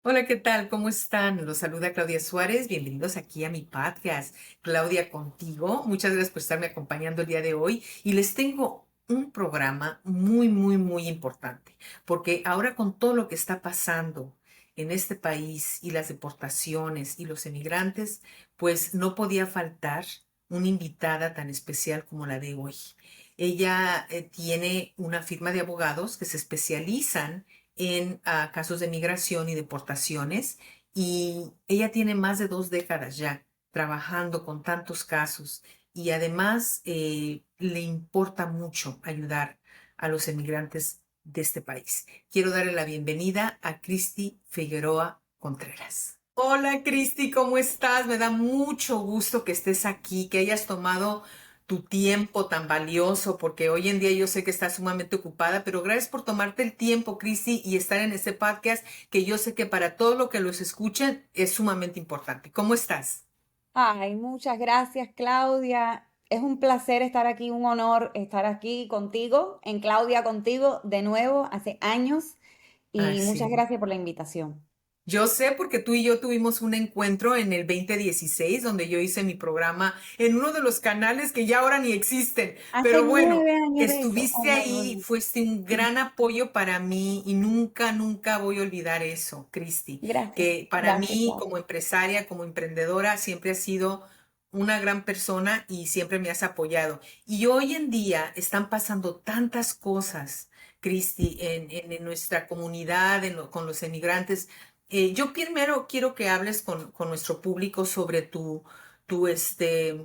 Hola, ¿qué tal? ¿Cómo están? Los saluda Claudia Suárez. Bienvenidos aquí a mi podcast, Claudia Contigo. Muchas gracias por estarme acompañando el día de hoy y les tengo un programa muy importante, porque ahora con todo lo que está pasando en este país y las deportaciones y los emigrantes, pues no podía faltar una invitada tan especial como la de hoy. Ella tiene una firma de abogados que se especializan en casos de migración y deportaciones y ella tiene más de 2 décadas ya trabajando con tantos casos y además le importa mucho ayudar a los emigrantes de este país. Quiero darle la bienvenida a Cristi Figueroa Contreras. Hola Cristi, ¿cómo estás? Me da mucho gusto que estés aquí, que hayas tomado tu tiempo tan valioso, porque hoy en día yo sé que estás sumamente ocupada, pero gracias por tomarte el tiempo, Cristi, y estar en este podcast que yo sé que para todo lo que los escuchen es sumamente importante. ¿Cómo estás? Ay, muchas gracias, Claudia. Es un placer estar aquí, un honor estar aquí contigo, en Claudia contigo, de nuevo, hace años, y muchas Así. gracias por la invitación. Yo sé porque tú y yo tuvimos un encuentro en el 2016 donde yo hice mi programa en uno de los canales que ya ahora ni existen. Hace Pero bueno, 9 años de eso. Oh estuviste my ahí, goodness. fuiste un gran apoyo para mí y nunca voy a olvidar eso, Cristi, Gracias, que para gracias, mí Claudia. como empresaria, como emprendedora, siempre has sido una gran persona y siempre me has apoyado. Y hoy en día están pasando tantas cosas, Cristi, en nuestra comunidad, con los emigrantes. Yo primero quiero que hables con nuestro público sobre tu, este,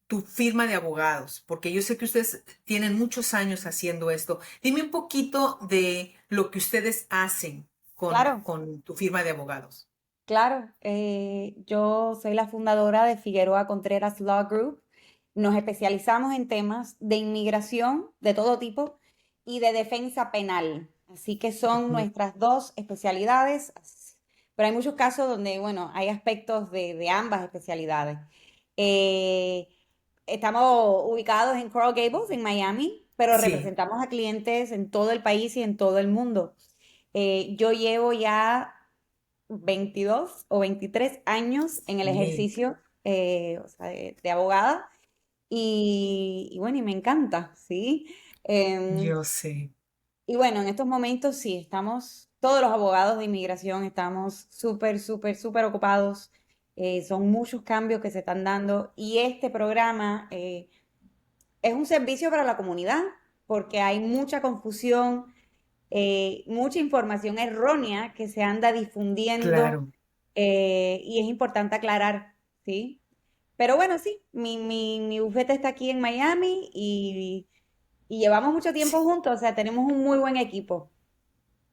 tu firma de abogados, porque yo sé que ustedes tienen muchos años haciendo esto. Dime un poquito de lo que ustedes hacen Claro, con tu firma de abogados. claro. Yo soy la fundadora de Figueroa Contreras Law Group. Nos especializamos en temas de inmigración de todo tipo y de defensa penal. Así que son Ujú. nuestras dos especialidades, pero hay muchos casos donde, bueno, hay aspectos de ambas especialidades. Eh, Estamos ubicados en Coral Gables, en Miami, pero Sí, representamos a clientes en todo el país y en todo el mundo. Yo llevo ya 22 o 23 años en el sí, ejercicio o sea, de abogada y bueno, y me encanta, ¿sí? Em, yo sé. y bueno, en estos momentos sí, estamos, todos los abogados de inmigración estamos súper ocupados. Son muchos cambios que se están dando y este programa es un servicio para la comunidad porque hay mucha confusión, mucha información errónea que se anda difundiendo Claro. y es importante aclarar, ¿sí? Pero bueno, sí, mi bufete está aquí en Miami y llevamos mucho tiempo juntos, o sea, tenemos un muy buen equipo.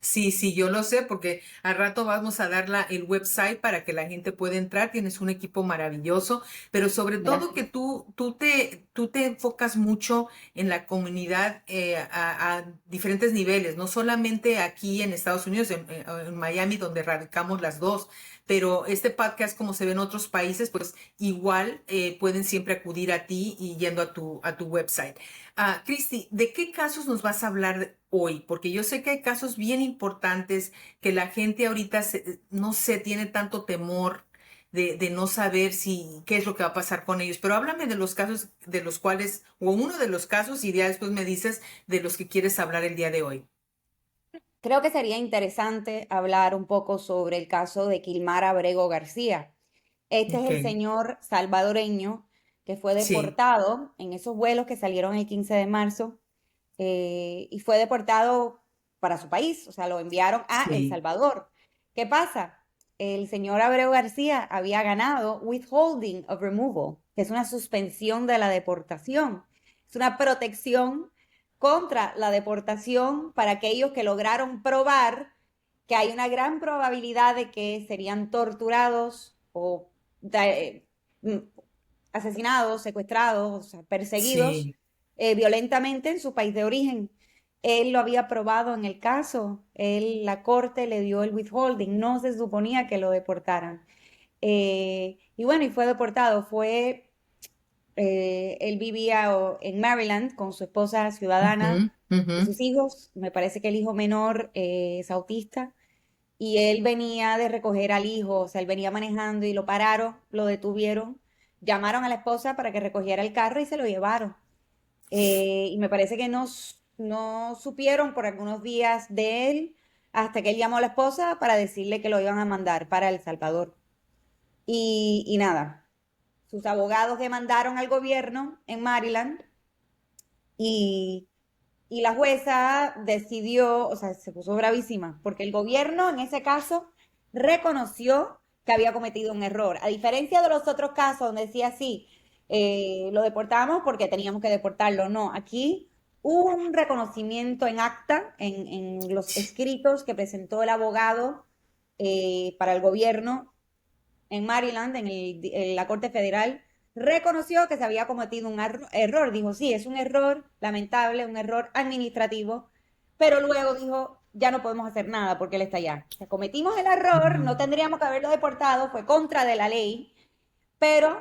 Sí, sí, yo lo sé porque al rato vamos a dar el website para que la gente pueda entrar. Tienes un equipo maravilloso, pero sobre todo que Gracias. tú te enfocas mucho en la comunidad a diferentes niveles, no solamente aquí en Estados Unidos, en Miami, donde radicamos las dos, pero este podcast, como se ve en otros países, pues igual pueden siempre acudir a ti y yendo a tu website. Cristi, ¿de qué casos nos vas a hablar hoy? Porque yo sé que hay casos bien importantes que la gente ahorita, no sé, tiene tanto temor de no saber si qué es lo que va a pasar con ellos. Pero háblame de los casos de los cuales, o uno de los casos, y ya después me dices de los que quieres hablar el día de hoy. Creo que sería interesante hablar un poco sobre el caso de Quilmar Abrego García. Este es Ok, el señor salvadoreño que fue sí, deportado en esos vuelos que salieron el 15 de marzo y fue deportado para su país, o sea, lo enviaron a El sí, Salvador. ¿Qué pasa? El señor Abreu García había ganado withholding of removal, que es una suspensión de la deportación. Es una protección contra la deportación para aquellos que lograron probar que hay una gran probabilidad de que serían torturados o mm, asesinados, secuestrados, o sea, perseguidos sí. violentamente en su país de origen. Él lo había probado en el caso, la corte le dio el withholding, no se suponía que lo deportaran. Y bueno, y fue deportado, él vivía en Maryland con su esposa Ujú, ciudadana y ujú. sus hijos, me parece que el hijo menor es autista, y él venía de recoger al hijo, o sea, él venía manejando y lo pararon, lo detuvieron, llamaron a la esposa para que recogiera el carro y se lo llevaron. Y me parece que no supieron por algunos días de él hasta que él llamó a la esposa para decirle que lo iban a mandar para El Salvador. Y nada, sus abogados demandaron al gobierno en Maryland y, y la jueza decidió, o sea, se puso bravísima, porque el gobierno en ese caso reconoció que había cometido un error. A diferencia de los otros casos donde decía sí, lo deportamos porque teníamos que deportarlo. No, aquí hubo un reconocimiento en acta, en los escritos que presentó el abogado para el gobierno en Maryland, en la Corte Federal, reconoció que se había cometido un error. Dijo, sí, es un error lamentable, un error administrativo, pero luego dijo, ya no podemos hacer nada porque él está allá. O sea, cometimos el error, no Mm. tendríamos que haberlo deportado, fue contra de la ley, pero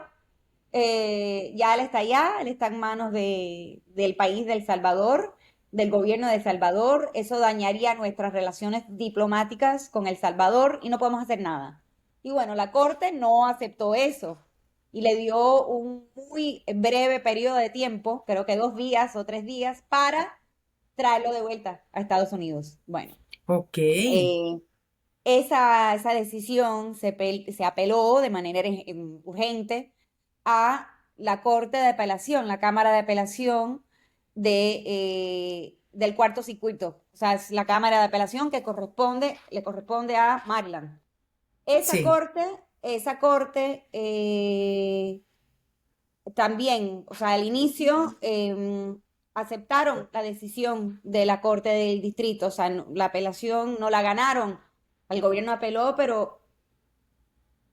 ya él está allá, él está en manos del país de El Salvador, del gobierno de El Salvador. Eso dañaría nuestras relaciones diplomáticas con El Salvador y no podemos hacer nada. Y bueno, la corte no aceptó eso y le dio un muy breve periodo de tiempo, creo que 2 días o 3 días, para traerlo de vuelta a Estados Unidos. Bueno, Ok. eh, esa decisión se apeló de manera urgente a la Corte de Apelación, la Cámara de Apelación del Cuarto Circuito. O sea, es la Cámara de Apelación que le corresponde a Maryland. Esa Sí, corte, esa corte también, o sea, al inicio aceptaron la decisión de la Corte del Distrito, o sea, la apelación no la ganaron, el gobierno apeló, pero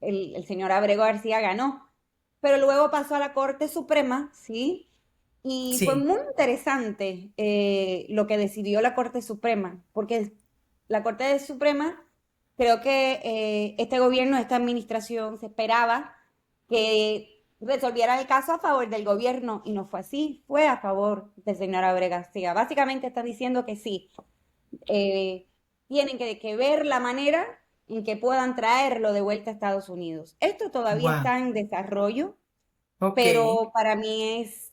el señor Abrego García ganó. Pero luego pasó a la Corte Suprema, ¿sí? Y fue sí. muy interesante lo que decidió la Corte Suprema, porque la Corte Suprema, creo que este gobierno, esta administración, se esperaba que resolviera el caso a favor del gobierno y no fue así, fue a favor del señor Abrego García. Básicamente está diciendo que sí, eh, tienen que ver la manera en que puedan traerlo de vuelta a Estados Unidos. Esto todavía Wow. está en desarrollo, Ok. pero para mí es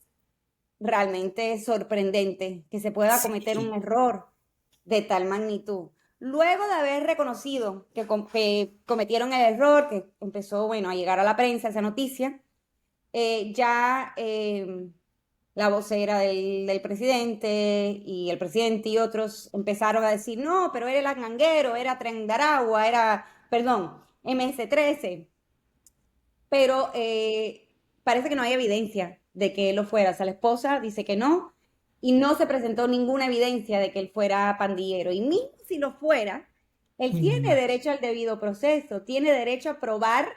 realmente sorprendente que se pueda cometer un Sí. error de tal magnitud. Luego de haber reconocido que cometieron el error, que empezó, bueno, a llegar a la prensa esa noticia, ya la vocera del presidente y el presidente y otros empezaron a decir, no, pero era el Anganguero, era Tren de Aragua, era, perdón, MS-13, pero parece que no hay evidencia de que él lo fuera. O sea, la esposa dice que no y no se presentó ninguna evidencia de que él fuera pandillero. Y mismo si lo fuera, él tiene Mm. derecho al debido proceso, tiene derecho a probar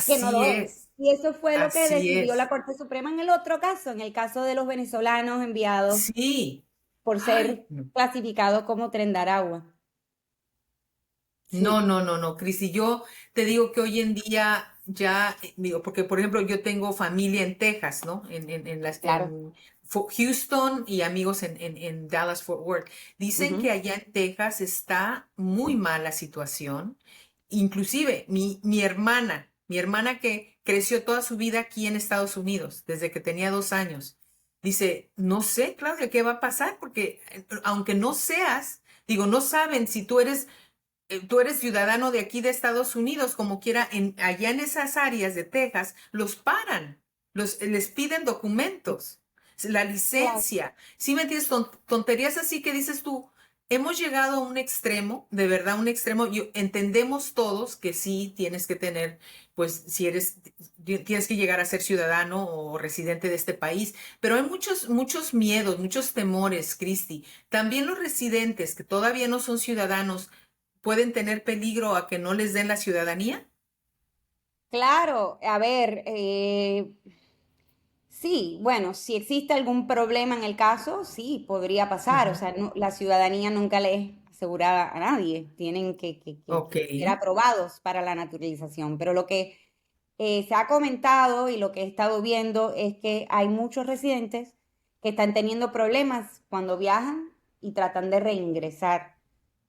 que no Así lo es. es. Y eso fue lo que Así decidió la es. Corte Suprema en el otro caso, en el caso de los venezolanos enviados Sí. por Ay, ser no. clasificados como Tren de Aragua. No, Sí, no, no, no, Cris. Y yo te digo que hoy en día ya, digo, porque por ejemplo yo tengo familia en Texas, ¿no? claro. Houston y amigos en Dallas, Fort Worth. Dicen que Ujú. allá en Texas está muy mala situación. Inclusive mi hermana que creció toda su vida aquí en Estados Unidos, desde que tenía 2 años, dice, no sé, Claudia, ¿qué va a pasar? Porque aunque no seas, digo, no saben si tú eres ciudadano de aquí de Estados Unidos, como quiera, allá en esas áreas de Texas, los paran, les piden documentos, la Claro. licencia. ¿Sí me entiendes? Tonterías así que dices tú, hemos llegado a un extremo, de verdad, un extremo. Entendemos todos que sí tienes que tener, pues, si eres, tienes que llegar a ser ciudadano o residente de este país, pero hay muchos, muchos miedos, muchos temores, Cristi. También los residentes que todavía no son ciudadanos pueden tener peligro a que no les den la ciudadanía. Claro, a ver, sí, bueno, si existe algún problema en el caso, sí, podría pasar. O Ujú. sea, la ciudadanía nunca le es asegurada a nadie. Tienen Ok. que ser aprobados para la naturalización. Pero lo que se ha comentado y lo que he estado viendo es que hay muchos residentes que están teniendo problemas cuando viajan y tratan de reingresar.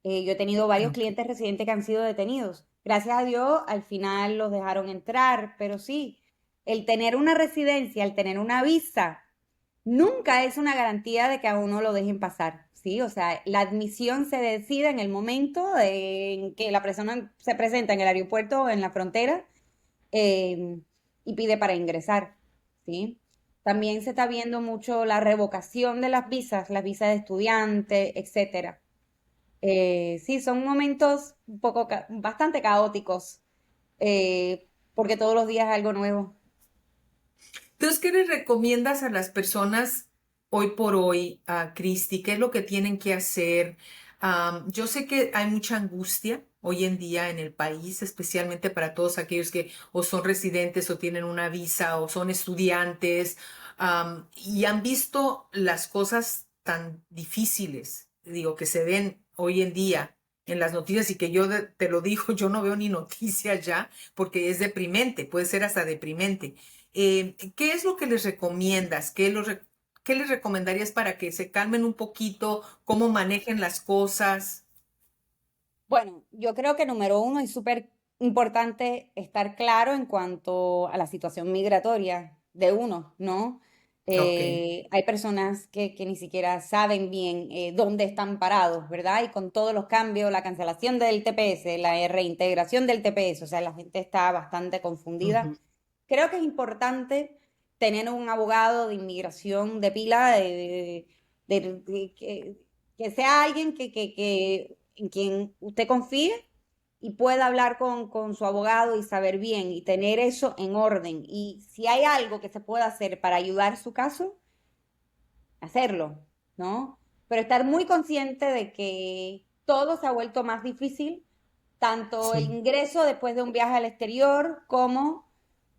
Yo he tenido varios Ok. clientes residentes que han sido detenidos. Gracias a Dios, al final los dejaron entrar, pero sí, el tener una residencia, el tener una visa, nunca es una garantía de que a uno lo dejen pasar, ¿sí? O sea, la admisión se decide en el momento en que la persona se presenta en el aeropuerto o en la frontera eh, y pide para ingresar, ¿sí? También se está viendo mucho la revocación de las visas de estudiante, etcétera. Sí, son momentos un poco, bastante caóticos, porque todos los días es algo nuevo. Entonces, ¿qué les recomiendas a las personas hoy por hoy, a Cristi? ¿Qué es lo que tienen que hacer? Yo sé que hay mucha angustia hoy en día en el país, especialmente para todos aquellos que o son residentes o tienen una visa o son estudiantes, y han visto las cosas tan difíciles, digo, que se ven hoy en día en las noticias y que te lo digo, yo no veo ni noticias ya porque es deprimente, puede ser hasta deprimente. ¿Qué es lo que les recomiendas? ¿Qué les recomendarías para que se calmen un poquito? ¿Cómo manejen las cosas? Bueno, yo creo que número uno es súper importante estar claro en cuanto a la situación migratoria de uno, ¿no? Ok. Hay personas que ni siquiera saben bien dónde están parados, ¿verdad? Y con todos los cambios, la cancelación del TPS, la reintegración del TPS, o sea, la gente está bastante confundida. Ujú. Creo que es importante tener un abogado de inmigración de pila, que sea alguien en quien usted confíe y pueda hablar con su abogado y saber bien y tener eso en orden. Y si hay algo que se pueda hacer para ayudar su caso, hacerlo, ¿no? Pero estar muy consciente de que todo se ha vuelto más difícil, tanto el Sí. ingreso después de un viaje al exterior como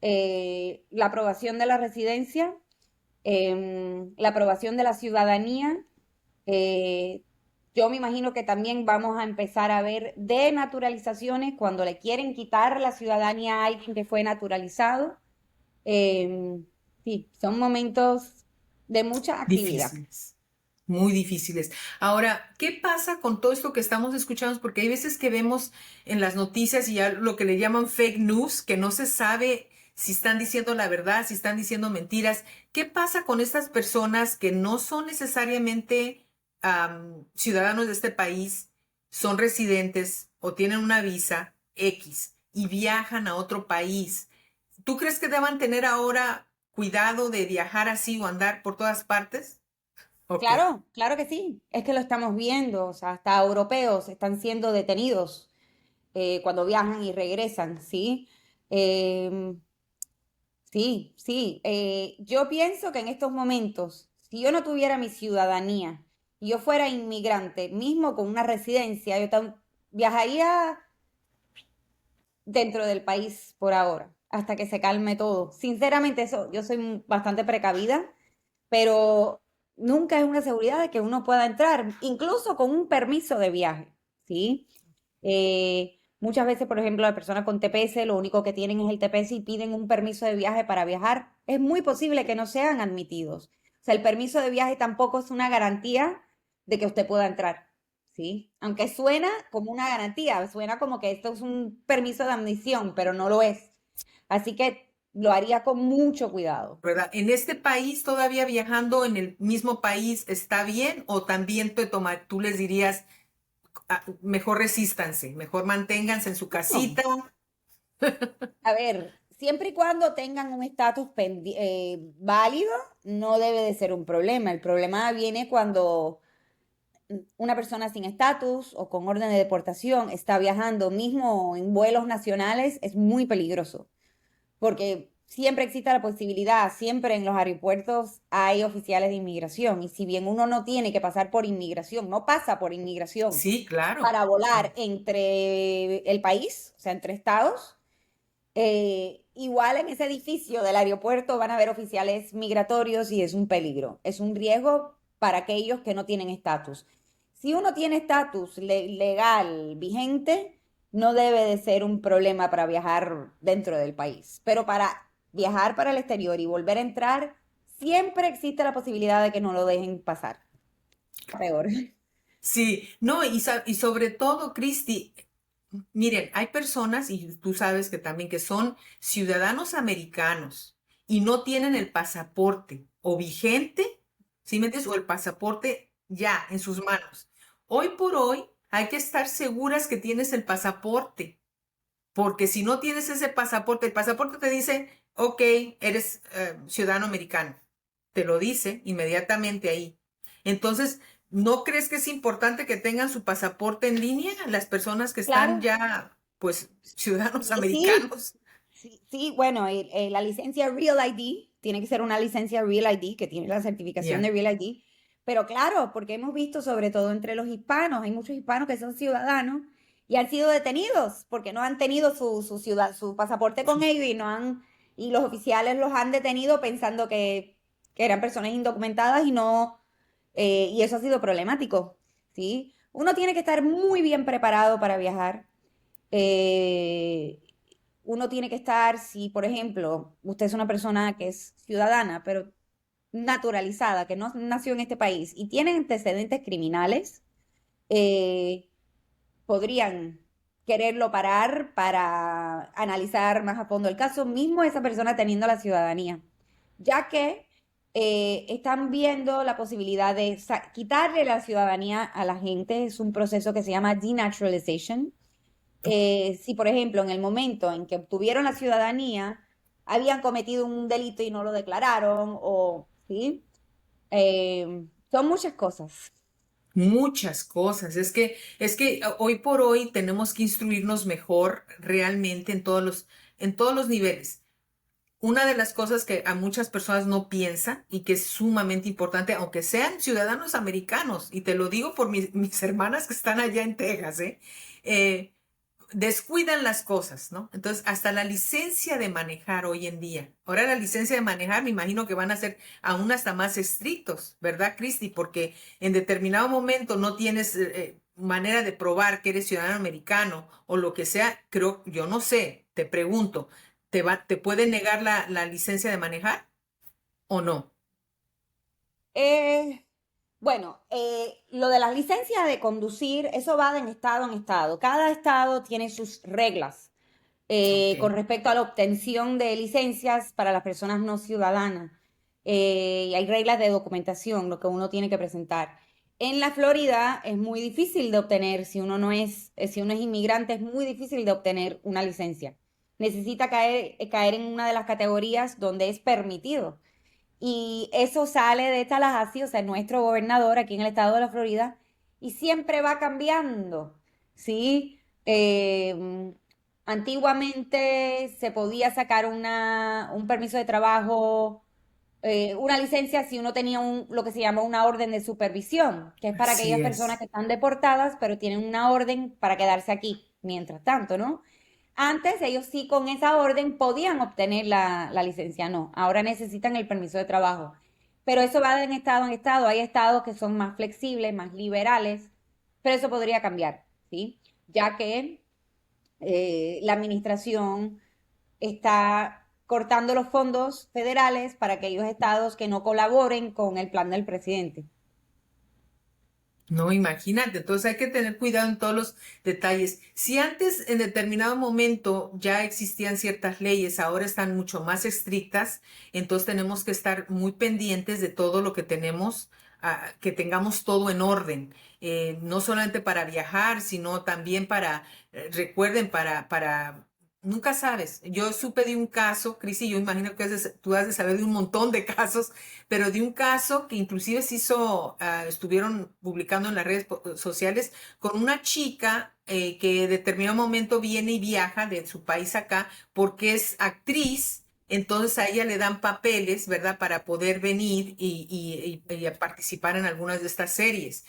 la aprobación de la residencia, la aprobación de la ciudadanía. eh, yo me imagino que también vamos a empezar a ver denaturalizaciones cuando le quieren quitar la ciudadanía a alguien que fue naturalizado. Eh, sí, son momentos de mucha actividad. Difíciles, muy difíciles. Ahora, ¿qué pasa con todo esto que estamos escuchando? Porque hay veces que vemos en las noticias y ya lo que le llaman fake news, que no se sabe si están diciendo la verdad, si están diciendo mentiras. ¿Qué pasa con estas personas que no son necesariamente ciudadanos de este país, son residentes o tienen una visa X y viajan a otro país? ¿Tú crees que deban tener ahora cuidado de viajar así o andar por todas partes? Ok. Claro, claro que sí. Es que lo estamos viendo. O sea, hasta europeos están siendo detenidos cuando viajan y regresan, ¿sí? Em, sí, sí. Yo pienso que en estos momentos, si yo no tuviera mi ciudadanía y yo fuera inmigrante, mismo con una residencia, viajaría dentro del país por ahora, hasta que se calme todo. Sinceramente, eso, yo soy bastante precavida, pero nunca es una seguridad de que uno pueda entrar, incluso con un permiso de viaje, ¿sí? Muchas veces, por ejemplo, las personas con TPS lo único que tienen es el TPS y piden un permiso de viaje para viajar. Es muy posible que no sean admitidos. O sea, el permiso de viaje tampoco es una garantía de que usted pueda entrar, ¿sí? Aunque suena como una garantía, suena como que esto es un permiso de admisión, pero no lo es. Así que lo haría con mucho cuidado. ¿Verdad? ¿En este país todavía viajando en el mismo país está bien o también tú les dirías, mejor resístanse, mejor manténganse en su No. casita"? A ver, siempre y cuando tengan un estatus válido, no debe de ser un problema. El problema viene cuando una persona sin estatus o con orden de deportación está viajando mismo en vuelos nacionales, es muy peligroso, porque siempre existe la posibilidad, siempre en los aeropuertos hay oficiales de inmigración, y si bien uno no tiene que pasar por inmigración, no pasa por inmigración Sí, claro. para volar entre el país, o sea, entre estados. Igual en ese edificio del aeropuerto van a haber oficiales migratorios y es un peligro, es un riesgo para aquellos que no tienen estatus. Si uno tiene estatus legal vigente, no debe de ser un problema para viajar dentro del país, pero para viajar para el exterior y volver a entrar, siempre existe la posibilidad de que no lo dejen pasar. Peor. Sí, no, y sobre todo, Cristi, miren, hay personas, y tú sabes que también, que son ciudadanos americanos y no tienen el pasaporte o vigente, ¿sí me entiendes? O el pasaporte ya en sus manos. Hoy por hoy hay que estar seguras que tienes el pasaporte, porque si no tienes ese pasaporte, el pasaporte te dice, ok, eres ciudadano americano. Te lo dice inmediatamente ahí. Entonces, ¿no crees que es importante que tengan su pasaporte en línea las personas que están Claro, ya, pues, ciudadanos sí, americanos? sí, sí, bueno, la licencia Real ID tiene que ser una licencia Real ID que tiene la certificación de Ya. Real ID, pero claro, porque hemos visto sobre todo entre los hispanos, hay muchos hispanos que son ciudadanos y han sido detenidos porque no han tenido su ciudad, su pasaporte con ellos y no han, y los oficiales los han detenido pensando que eran personas indocumentadas y no, y eso ha sido problemático, ¿sí? Uno tiene que estar muy bien preparado para viajar. Eh, Uno tiene que estar, si por ejemplo usted es una persona que es ciudadana, pero naturalizada, que no nació en este país y tiene antecedentes criminales, eh, podrían quererlo parar para analizar más a fondo el caso, mismo esa persona teniendo la ciudadanía, ya que están viendo la posibilidad de quitarle la ciudadanía a la gente. Es un proceso que se llama denaturalization. Si, por ejemplo, en el momento en que obtuvieron la ciudadanía, habían cometido un delito y no lo declararon, o, ¿sí? Son muchas cosas. Muchas cosas. Es que hoy por hoy tenemos que instruirnos mejor realmente en todos los niveles. Una de las cosas que a muchas personas no piensan y que es sumamente importante, aunque sean ciudadanos americanos, y te lo digo por mis hermanas que están allá en Texas, Eh, descuidan las cosas, ¿no? Entonces, hasta la licencia de manejar hoy en día. Ahora la licencia de manejar me imagino que van a ser aún hasta más estrictos, ¿verdad, Cristi? Porque en determinado momento no tienes manera de probar que eres ciudadano americano o lo que sea, creo, yo no sé, te pregunto, ¿te puede negar la licencia de manejar o no? Eh, bueno, lo de las licencias de conducir, eso va de estado en estado. Cada estado tiene sus reglas Ok. con respecto a la obtención de licencias para las personas no ciudadanas. Y hay reglas de documentación, lo que uno tiene que presentar. En la Florida es muy difícil de obtener, si uno es inmigrante, es muy difícil de obtener una licencia. Necesita caer en una de las categorías donde es permitido. Y eso sale de Tallahassee, o sea, nuestro gobernador aquí en el estado de la Florida, y siempre va cambiando, ¿sí? Antiguamente se podía sacar un permiso de trabajo, una licencia si uno tenía lo que se llama una orden de supervisión, que es para Así aquellas personas es. que están deportadas, pero tienen una orden para quedarse aquí, mientras tanto, ¿no? Antes ellos sí con esa orden podían obtener la licencia, no, ahora necesitan el permiso de trabajo. Pero eso va de estado en estado. Hay estados que son más flexibles, más liberales, pero eso podría cambiar, ¿sí? Ya que la administración está cortando los fondos federales para aquellos estados que no colaboren con el plan del presidente. No, imagínate, entonces hay que tener cuidado en todos los detalles. Si antes en determinado momento ya existían ciertas leyes, ahora están mucho más estrictas, entonces tenemos que estar muy pendientes de todo lo que tenemos, que tengamos todo en orden, no solamente para viajar, sino también recuerden, nunca sabes. Yo supe de un caso, Cris, y yo imagino que tú has de saber de un montón de casos, pero de un caso que inclusive se hizo, estuvieron publicando en las redes sociales con una chica que en determinado momento viene y viaja de su país acá porque es actriz. Entonces a ella le dan papeles, ¿verdad? Para poder venir y a participar en algunas de estas series.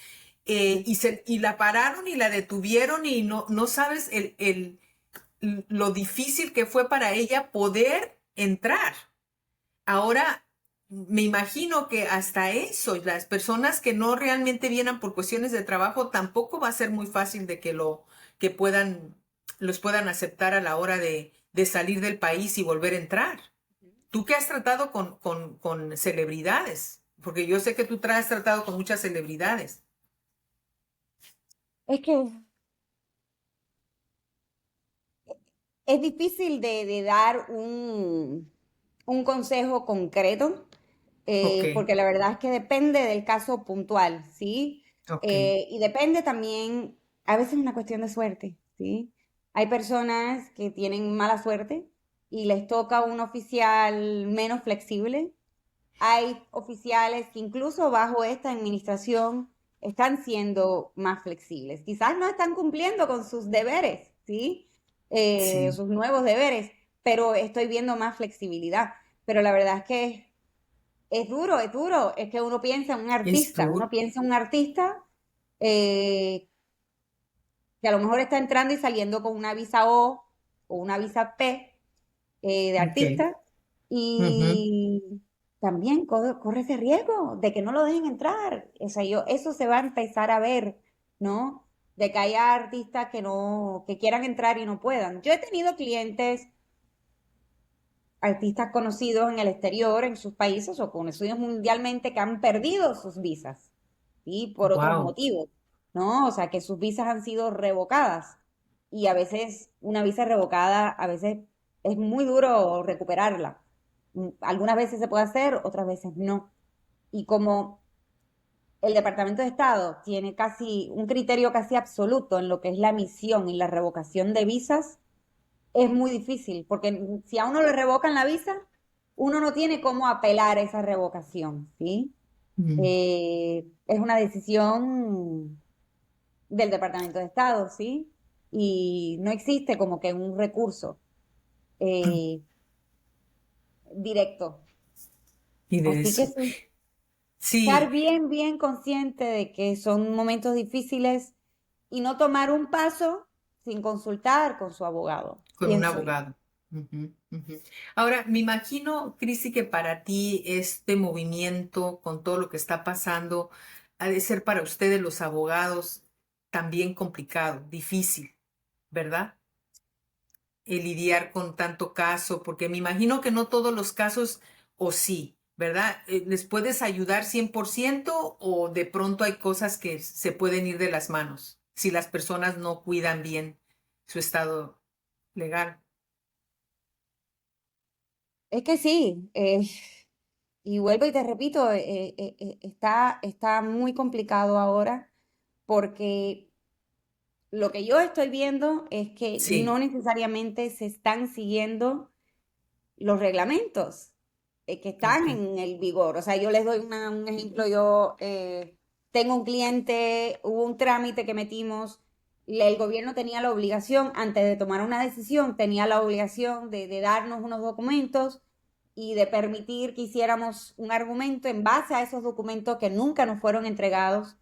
Y la pararon y la detuvieron y no sabes lo difícil que fue para ella poder entrar. Ahora, me imagino que hasta eso, las personas que no realmente vienen por cuestiones de trabajo, tampoco va a ser muy fácil de que los puedan aceptar a la hora de salir del país y volver a entrar. Tú que has tratado con celebridades, porque yo sé que tú has tratado con muchas celebridades. Es que es difícil de dar un consejo concreto, Ok, porque la verdad es que depende del caso puntual, ¿sí? ok, Y depende también, a veces es una cuestión de suerte, ¿sí? Hay personas que tienen mala suerte y les toca un oficial menos flexible. Hay oficiales que incluso bajo esta administración están siendo más flexibles. Quizás no están cumpliendo con sus deberes, ¿sí? sí, Sus nuevos deberes, pero estoy viendo más flexibilidad. Pero la verdad es que es duro, es duro. Es que es uno duro. piensa en un artista eh, que a lo mejor está entrando y saliendo con una visa o una visa P de Ok, artista ujú, y también corre ese riesgo de que no lo dejen entrar. O sea, eso se va a empezar a ver, ¿no? De que haya artistas que no, que quieran entrar y no puedan. Yo he tenido clientes, artistas conocidos en el exterior, en sus países o conocidos mundialmente que han perdido sus visas, ¿sí? Por otros wow, motivos, ¿no? O sea, que sus visas han sido revocadas y a veces una visa revocada, a veces es muy duro recuperarla. Algunas veces se puede hacer, otras veces no. Y como el Departamento de Estado tiene casi un criterio casi absoluto en lo que es la emisión y la revocación de visas, es muy difícil, porque si a uno le revocan la visa, uno no tiene cómo apelar esa revocación, ¿sí? mm, Es una decisión del Departamento de Estado, ¿sí? Y no existe como que un recurso eh, directo. y de Así que eso. sí, estar Sí, bien, bien consciente de que son momentos difíciles y no tomar un paso sin consultar con su abogado, con un pienso yo. abogado. Ujú, ujú. Ahora, me imagino, Cristi, que para ti este movimiento, con todo lo que está pasando, ha de ser para ustedes los abogados también complicado, difícil, ¿verdad? El lidiar con tanto caso, porque me imagino que no todos los casos, o sí, ¿verdad? ¿Les puedes ayudar 100% o de pronto hay cosas que se pueden ir de las manos si las personas no cuidan bien su estado legal? Es que sí, y vuelvo y te repito, está muy complicado ahora porque lo que yo estoy viendo es que no Sí, necesariamente se están siguiendo los reglamentos que están ok. en el vigor. O sea, yo les doy un ejemplo, yo tengo un cliente, hubo un trámite que metimos, el gobierno tenía la obligación, antes de tomar una decisión, tenía la obligación de darnos unos documentos y de permitir que hiciéramos un argumento en base a esos documentos que nunca nos fueron entregados.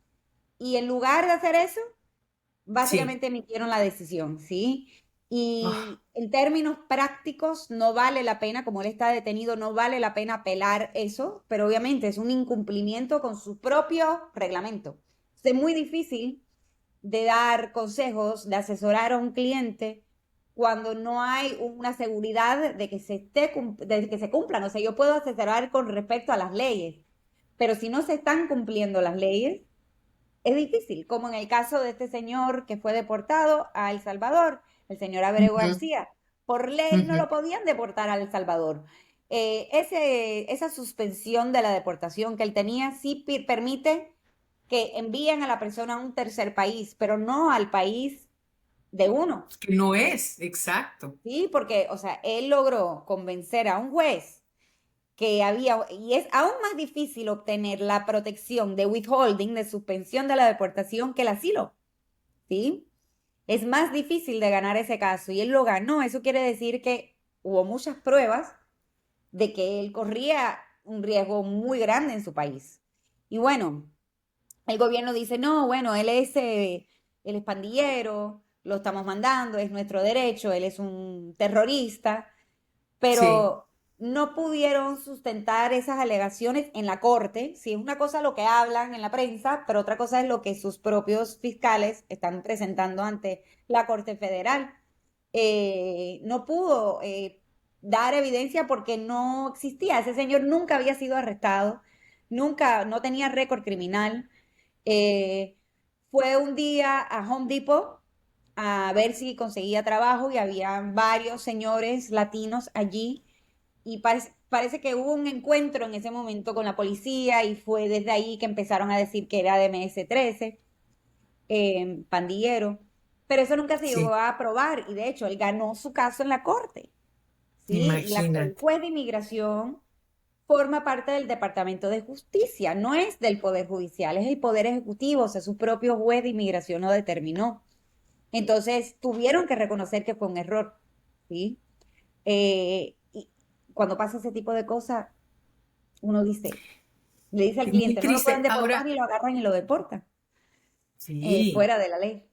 Y en lugar de hacer eso, Sí. básicamente emitieron la decisión, ¿sí? Ah, Y en términos prácticos no vale la pena, como él está detenido, no vale la pena apelar eso, pero obviamente es un incumplimiento con su propio reglamento. Es muy difícil de dar consejos, de asesorar a un cliente cuando no hay una seguridad de que de que se cumplan. O sea, yo puedo asesorar con respecto a las leyes, pero si no se están cumpliendo las leyes, es difícil, como en el caso de este señor que fue deportado a El Salvador, el señor Abreu ujú, García. Por ley no ujú. lo podían deportar a El Salvador. Esa suspensión de la deportación que él tenía sí permite que envíen a la persona a un tercer país, pero no al país de uno. Que no es, exacto. Sí, porque, o sea, él logró convencer a un juez que había, y es aún más difícil obtener la protección de withholding, de suspensión de la deportación, que el asilo. ¿Sí? Es más difícil de ganar ese caso y él lo ganó. Eso quiere decir que hubo muchas pruebas de que él corría un riesgo muy grande en su país. Y bueno, el gobierno dice, no, bueno, él es pandillero, lo estamos mandando, es nuestro derecho, él es un terrorista, Sí, pero no pudieron sustentar esas alegaciones en la corte. Si es una cosa lo que hablan en la prensa, pero otra cosa es lo que sus propios fiscales están presentando ante la Corte Federal. No pudo dar evidencia porque no existía. Ese señor nunca había sido arrestado, nunca, no tenía récord criminal. Eh, fue un día a Home Depot a ver si conseguía trabajo y había varios señores latinos allí y parece que hubo un encuentro en ese momento con la policía y fue desde ahí que empezaron a decir que era de MS-13, pandillero, pero eso nunca se llegó Sí, a aprobar y de hecho él ganó su caso en la corte, ¿sí? El imagínate. juez de inmigración forma parte del Departamento de Justicia, no es del Poder Judicial, es el Poder Ejecutivo, o sea, su propio juez de inmigración lo determinó. Entonces, tuvieron que reconocer que fue un error, ¿sí? Y cuando pasa ese tipo de cosas, uno dice, le dice al Muy cliente, no lo pueden triste. deportar Ahora, y lo agarran y lo deportan, sí. fuera de la ley.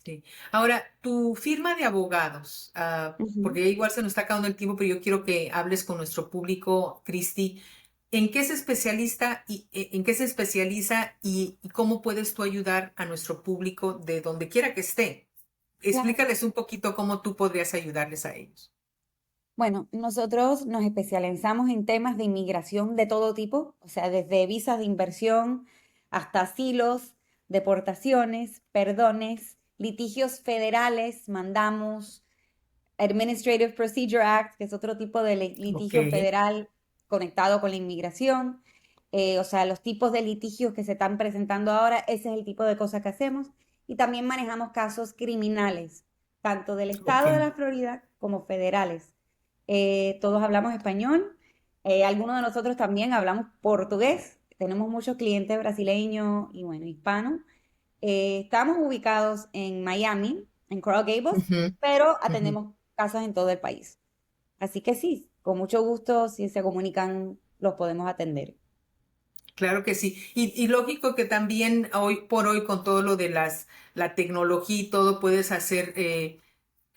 Sí. Ahora, tu firma de abogados, Ujú. porque igual se nos está acabando el tiempo, pero yo quiero que hables con nuestro público, Cristi, ¿en qué se especializa en qué se especializa y cómo puedes tú ayudar a nuestro público de donde quiera que esté? Claro. Explícales un poquito cómo tú podrías ayudarles a ellos. Bueno, nosotros nos especializamos en temas de inmigración de todo tipo, o sea, desde visas de inversión hasta asilos, deportaciones, perdones, litigios federales, mandamos Administrative Procedure Act, que es otro tipo de Ok, litigio federal conectado con la inmigración. O sea, los tipos de litigios que se están presentando ahora, ese es el tipo de cosas que hacemos. Y también manejamos casos criminales, tanto del ok. estado de la Florida como federales. Todos hablamos español. Algunos de nosotros también hablamos portugués. Tenemos muchos clientes brasileños y, bueno, hispanos. Estamos ubicados en Miami, en Coral Gables, Ujú, pero ujú. atendemos casas en todo el país. Así que sí, con mucho gusto, si se comunican, los podemos atender. Claro que sí. Y lógico que también hoy por hoy con todo lo de la tecnología y todo puedes hacer de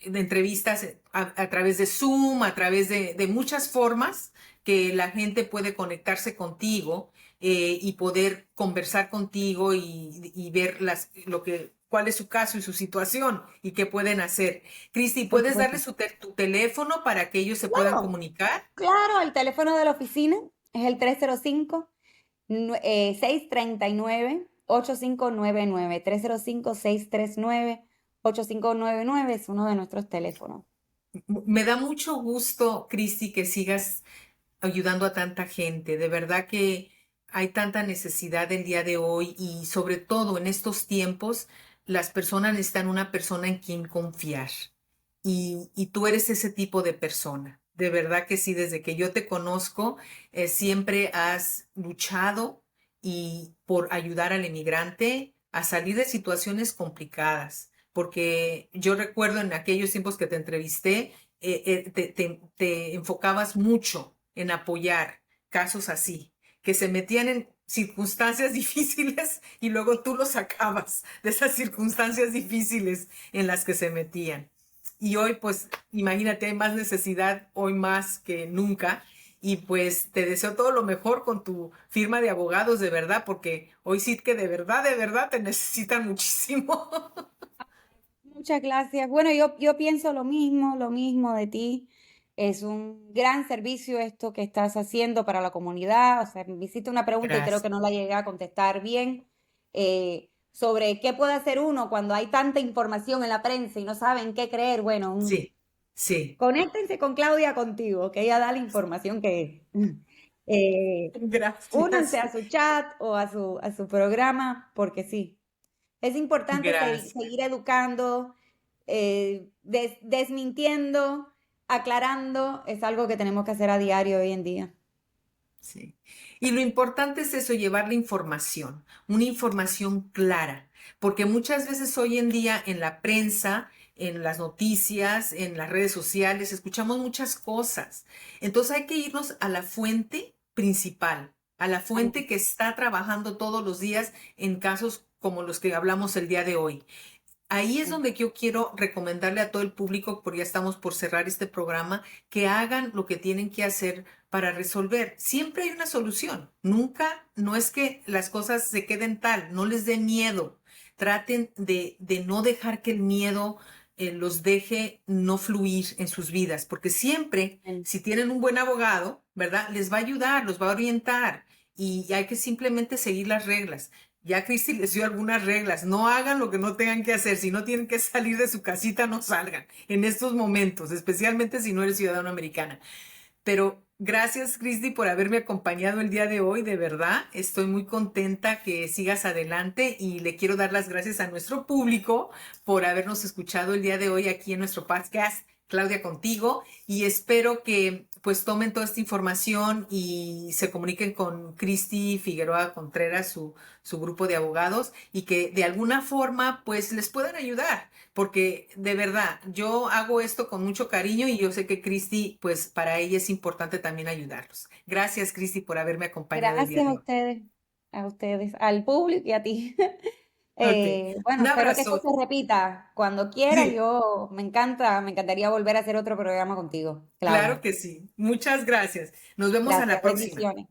entrevistas a través de Zoom, a través de muchas formas que la gente puede conectarse contigo y poder conversar contigo y ver cuál es su caso y su situación y qué pueden hacer. Cristi, Por ¿puedes supuesto. darles tu teléfono para que ellos se puedan Claro, comunicar? claro, el teléfono de la oficina es el 305-639-8599. 305-639-8599 es uno de nuestros teléfonos. Me da mucho gusto, Cristi, que sigas ayudando a tanta gente. De verdad que hay tanta necesidad el día de hoy y sobre todo en estos tiempos, las personas necesitan una persona en quien confiar. Y tú eres ese tipo de persona. De verdad que sí, desde que yo te conozco, siempre has luchado y por ayudar al emigrante a salir de situaciones complicadas. Porque yo recuerdo en aquellos tiempos que te entrevisté, te enfocabas mucho en apoyar casos así, que se metían en circunstancias difíciles y luego tú los sacabas de esas circunstancias difíciles en las que se metían. Y hoy, pues, imagínate, hay más necesidad hoy más que nunca. Y pues te deseo todo lo mejor con tu firma de abogados, de verdad, porque hoy sí que de verdad te necesitan muchísimo. Muchas gracias. Bueno, yo pienso lo mismo de ti. Es un gran servicio esto que estás haciendo para la comunidad. O sea, me hiciste una pregunta y creo Gracias. que no la llegué a contestar bien, sobre qué puede hacer uno cuando hay tanta información en la prensa y no saben qué creer. Bueno, Sí, sí. conéctense con Claudia contigo, que ella da la información que es. Eh, Únanse Gracias. a su chat o a su programa, porque sí. Es importante Gracias. seguir educando, desmintiendo, aclarando, es algo que tenemos que hacer a diario hoy en día. Sí. Y lo importante es eso, llevar la información, una información clara, porque muchas veces hoy en día en la prensa, en las noticias, en las redes sociales, escuchamos muchas cosas. Entonces hay que irnos a la fuente principal, a la fuente que está trabajando todos los días en casos como los que hablamos el día de hoy. Ahí es donde yo quiero recomendarle a todo el público, porque ya estamos por cerrar este programa, que hagan lo que tienen que hacer para resolver. Siempre hay una solución. Nunca, no es que las cosas se queden tal, no les dé miedo. Traten de no dejar que el miedo los deje no fluir en sus vidas, porque siempre, si tienen un buen abogado, ¿verdad? Les va a ayudar, los va a orientar y hay que simplemente seguir las reglas. Ya Cristi les dio algunas reglas. No hagan lo que no tengan que hacer. Si no tienen que salir de su casita, no salgan en estos momentos, especialmente si no eres ciudadano americana. Pero gracias, Cristi, por haberme acompañado el día de hoy. De verdad, estoy muy contenta que sigas adelante y le quiero dar las gracias a nuestro público por habernos escuchado el día de hoy aquí en nuestro podcast, Claudia Contigo, y espero que pues tomen toda esta información y se comuniquen con Cristi Figueroa Contreras, su grupo de abogados, y que de alguna forma pues les puedan ayudar porque de verdad, yo hago esto con mucho cariño y yo sé que Cristi, pues para ella es importante también ayudarlos. Gracias, Cristi, por haberme acompañado el día Gracias de hoy. a ustedes, al público y a ti. Ok, Bueno, un espero que esto abrazo. se repita cuando quiera. Sí, Yo me encantaría volver a hacer otro programa contigo, claro Claudia. que sí. Muchas gracias. Nos vemos a la Gracias, próxima. bendiciones.